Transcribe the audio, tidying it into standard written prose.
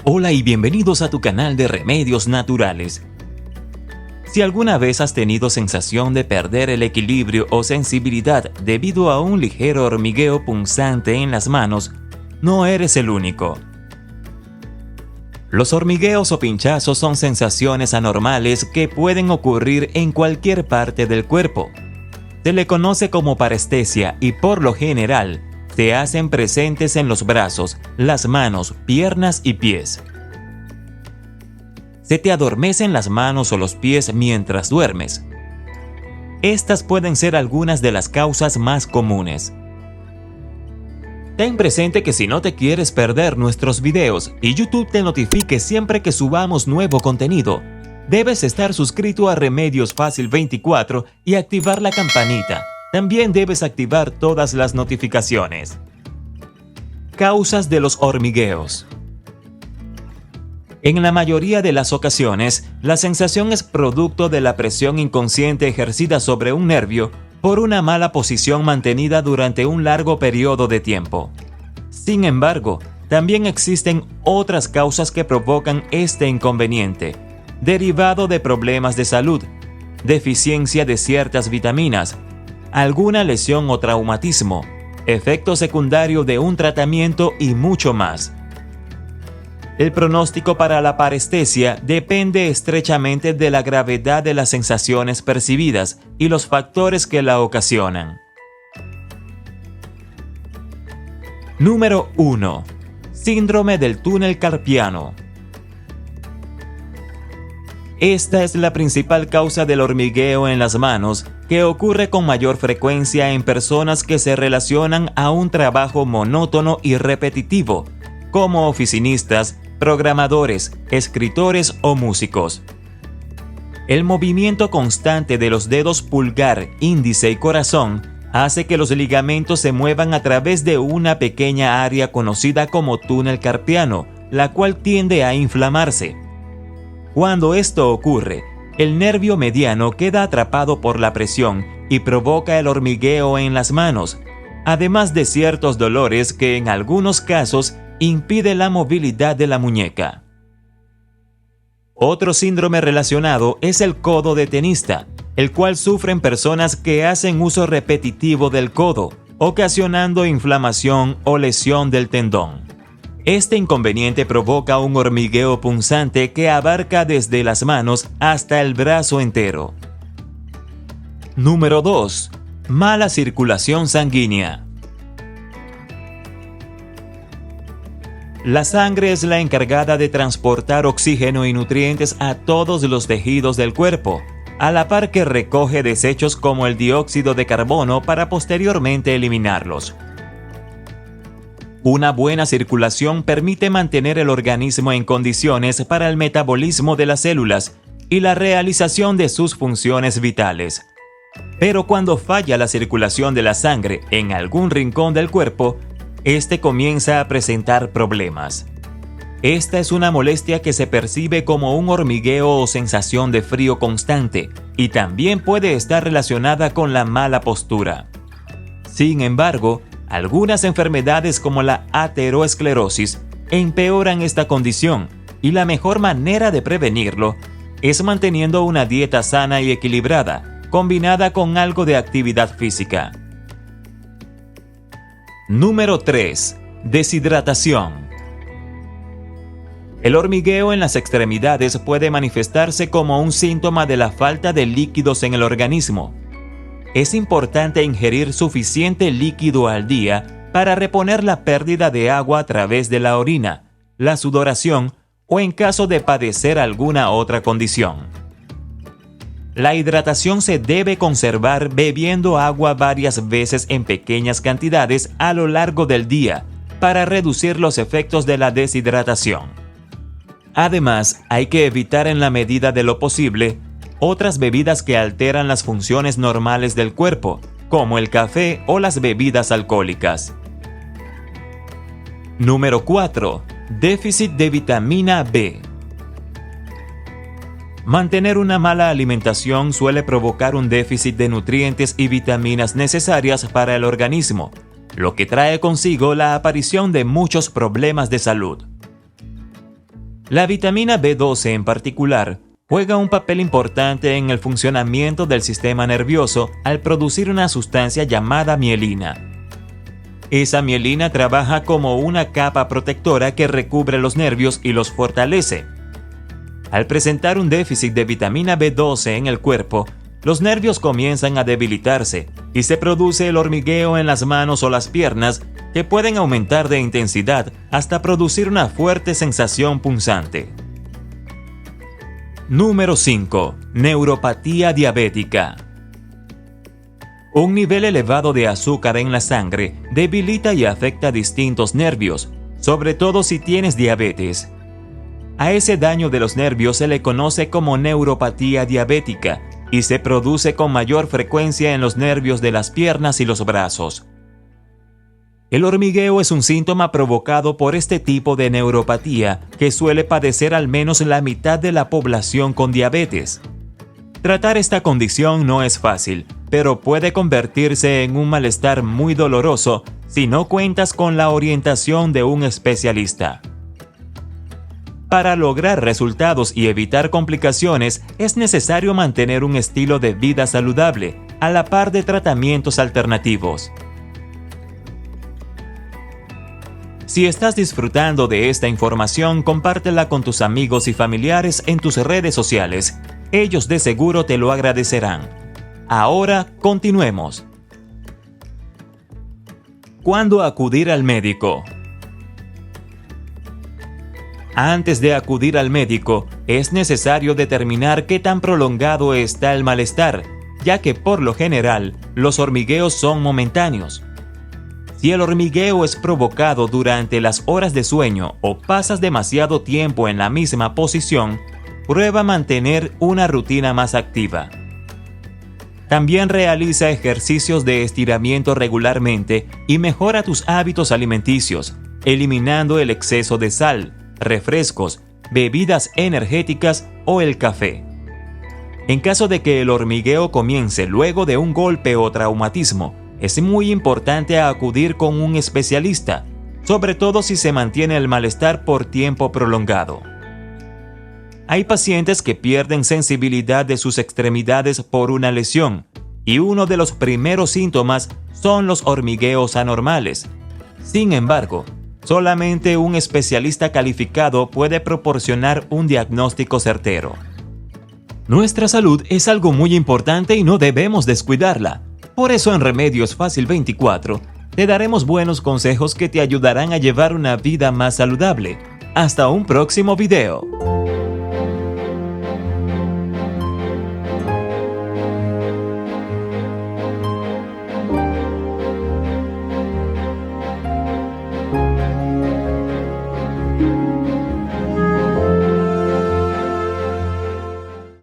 Hola y bienvenidos a tu canal de Remedios Naturales. Si alguna vez has tenido sensación de perder el equilibrio o sensibilidad debido a un ligero hormigueo punzante en las manos, no eres el único. Los hormigueos o pinchazos son sensaciones anormales que pueden ocurrir en cualquier parte del cuerpo. Se le conoce como parestesia y por lo general se hacen presentes en los brazos, las manos, piernas y pies. Se te adormecen las manos o los pies mientras duermes. Estas pueden ser algunas de las causas más comunes. Ten presente que si no te quieres perder nuestros videos y YouTube te notifique siempre que subamos nuevo contenido, debes estar suscrito a Remedios Fácil 24 y activar la campanita. También debes activar todas las notificaciones. Causas de los hormigueos. En la mayoría de las ocasiones, la sensación es producto de la presión inconsciente ejercida sobre un nervio por una mala posición mantenida durante un largo periodo de tiempo. Sin embargo, también existen otras causas que provocan este inconveniente, derivado de problemas de salud, deficiencia de ciertas vitaminas, alguna lesión o traumatismo, efecto secundario de un tratamiento y mucho más. El pronóstico para la parestesia depende estrechamente de la gravedad de las sensaciones percibidas y los factores que la ocasionan. Número 1. Síndrome del túnel carpiano. Esta es la principal causa del hormigueo en las manos, que ocurre con mayor frecuencia en personas que se relacionan a un trabajo monótono y repetitivo, como oficinistas, programadores, escritores o músicos. El movimiento constante de los dedos pulgar, índice y corazón hace que los ligamentos se muevan a través de una pequeña área conocida como túnel carpiano, la cual tiende a inflamarse. Cuando esto ocurre, el nervio mediano queda atrapado por la presión y provoca el hormigueo en las manos, además de ciertos dolores que en algunos casos impide la movilidad de la muñeca. Otro síndrome relacionado es el codo de tenista, el cual sufren personas que hacen uso repetitivo del codo, ocasionando inflamación o lesión del tendón. Este inconveniente provoca un hormigueo punzante que abarca desde las manos hasta el brazo entero. Número 2. Mala circulación sanguínea. La sangre es la encargada de transportar oxígeno y nutrientes a todos los tejidos del cuerpo, a la par que recoge desechos como el dióxido de carbono para posteriormente eliminarlos. Una buena circulación permite mantener el organismo en condiciones para el metabolismo de las células y la realización de sus funciones vitales. Pero cuando falla la circulación de la sangre en algún rincón del cuerpo, este comienza a presentar problemas. Esta es una molestia que se percibe como un hormigueo o sensación de frío constante y también puede estar relacionada con la mala postura. Sin embargo, algunas enfermedades como la ateroesclerosis empeoran esta condición y la mejor manera de prevenirlo es manteniendo una dieta sana y equilibrada, combinada con algo de actividad física. Número 3. Deshidratación. El hormigueo en las extremidades puede manifestarse como un síntoma de la falta de líquidos en el organismo. Es importante ingerir suficiente líquido al día para reponer la pérdida de agua a través de la orina, la sudoración o en caso de padecer alguna otra condición. La hidratación se debe conservar bebiendo agua varias veces en pequeñas cantidades a lo largo del día para reducir los efectos de la deshidratación. Además, hay que evitar en la medida de lo posible otras bebidas que alteran las funciones normales del cuerpo, como el café o las bebidas alcohólicas. Número 4. Déficit de vitamina B. Mantener una mala alimentación suele provocar un déficit de nutrientes y vitaminas necesarias para el organismo, lo que trae consigo la aparición de muchos problemas de salud. La vitamina B12 en particular juega un papel importante en el funcionamiento del sistema nervioso al producir una sustancia llamada mielina. Esa mielina trabaja como una capa protectora que recubre los nervios y los fortalece. Al presentar un déficit de vitamina B12 en el cuerpo, los nervios comienzan a debilitarse y se produce el hormigueo en las manos o las piernas que pueden aumentar de intensidad hasta producir una fuerte sensación punzante. Número 5. Neuropatía diabética. Un nivel elevado de azúcar en la sangre debilita y afecta distintos nervios, sobre todo si tienes diabetes. A ese daño de los nervios se le conoce como neuropatía diabética y se produce con mayor frecuencia en los nervios de las piernas y los brazos. El hormigueo es un síntoma provocado por este tipo de neuropatía que suele padecer al menos la mitad de la población con diabetes. Tratar esta condición no es fácil, pero puede convertirse en un malestar muy doloroso si no cuentas con la orientación de un especialista. Para lograr resultados y evitar complicaciones, es necesario mantener un estilo de vida saludable, a la par de tratamientos alternativos. Si estás disfrutando de esta información, compártela con tus amigos y familiares en tus redes sociales. Ellos de seguro te lo agradecerán. Ahora, continuemos. ¿Cuándo acudir al médico? Antes de acudir al médico, es necesario determinar qué tan prolongado está el malestar, ya que por lo general, los hormigueos son momentáneos. Si el hormigueo es provocado durante las horas de sueño o pasas demasiado tiempo en la misma posición, prueba mantener una rutina más activa. También realiza ejercicios de estiramiento regularmente y mejora tus hábitos alimenticios, eliminando el exceso de sal, refrescos, bebidas energéticas o el café. En caso de que el hormigueo comience luego de un golpe o traumatismo, es muy importante acudir con un especialista, sobre todo si se mantiene el malestar por tiempo prolongado. Hay pacientes que pierden sensibilidad de sus extremidades por una lesión, y uno de los primeros síntomas son los hormigueos anormales. Sin embargo, solamente un especialista calificado puede proporcionar un diagnóstico certero. Nuestra salud es algo muy importante y no debemos descuidarla. Por eso en Remedios Fácil 24 te daremos buenos consejos que te ayudarán a llevar una vida más saludable. Hasta un próximo video.